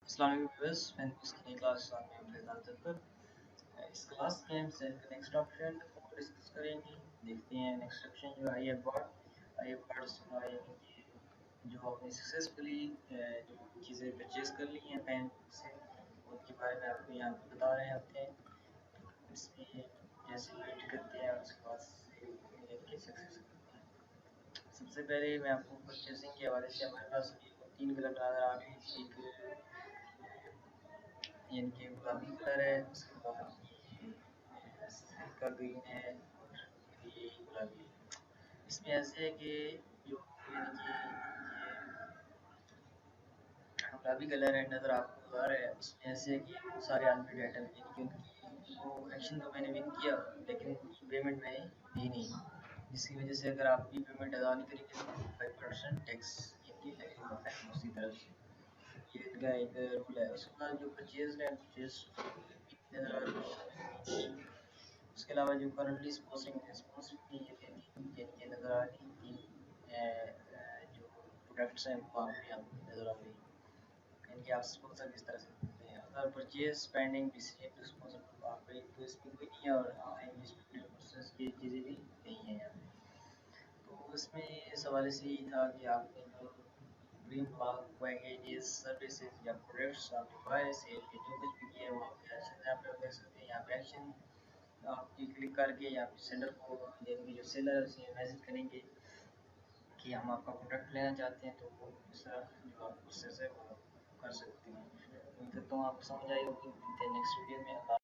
السلام علیکم ویورز، میں نے اس کی کلاس میں فیضان ظفر۔ اس کلاس میں ہم سیل کا نیکسٹ آپشن کو ڈسکس کریں گے۔ دیکھتے ہیں نیکسٹ آپشن جو آئی ایف جو آپ نے سکسیزفلی جو چیزیں پرچیز کر لی ہیں پین سے، ان کے بارے میں آپ کو یہاں پہ بتا رہے ہوتے ہیں۔ تو اس میں جیسے ویٹ کرتے ہیں اس کے بعد سکسیز کرتے ہیں۔ سب سے پہلے میں آپ کو پرچیزنگ کے حوالے سے ہمارے پاس تین کلر نظر آ رہے ہیں۔ ایک یعنی کہ گلابی کلر ہے، اس کے بعد ہلکا گرین ہے اور یہ گلابی ہے۔ اس میں ایسے ہے کہ جو یعنی کہ یہ گلابی کلر ہے نظر آپ کو آ رہا ہے، اس میں ایسے ہے کہ بہت سارے انپیڈ آئٹم یعنی کہ ان کی وہ ایکشن تو میں نے ون کیا لیکن پیمنٹ میں دی نہیں، جس کی وجہ سے اگر آپ کی پیمنٹ ادا نہیں کریں گے تو 5% ٹیکس یعنی کہ لگے گا اس کی طرف سے۔ یہ ان کا ایک رول ہے۔ اس کے بعد جو پرچیز ہے نظر آ رہی ہے، اس کے علاوہ جو کرنٹلی اسپانسرنگ یہ نظر آ رہی تین جو پروڈکٹس ہیں وہ آپ کو نظر آ رہی ہیں، یعنی کہ آپ اسپانسر کس طرح سے کرتے ہیں۔ اگر purchase pending decision to sponsor آپ کا تو اس میں کوئی نہیں ہے، اور انگلش پروسیس کی چیزیں بھی نہیں ہیں یہاں پہ۔ تو اس میں اس حوالے سے یہ تھا کہ آپ نے جو گرین بلاک پیکیجز سروسز یا پروڈکٹس آپ نے بائے سیل کے جو کچھ بھی کیا ہے وہ آپ کے ایکشن آپ لوگ دیکھ سکتے ہیں۔ یہاں پہ ایکشن آپ کی کلک کر کے یا سینڈر کو یعنی کہ جو سیلر اسے میسج کریں گے کہ ہم آپ کا پروڈکٹ لینا چاہتے ہیں، تو وہ اس طرح جو آپ پروسیس ہے وہ کر سکتے ہیں۔ امید کرتا ہوں آپ کو سمجھ آئی ہوگی۔ ملتے ہیں نیکسٹ ویڈیو میں۔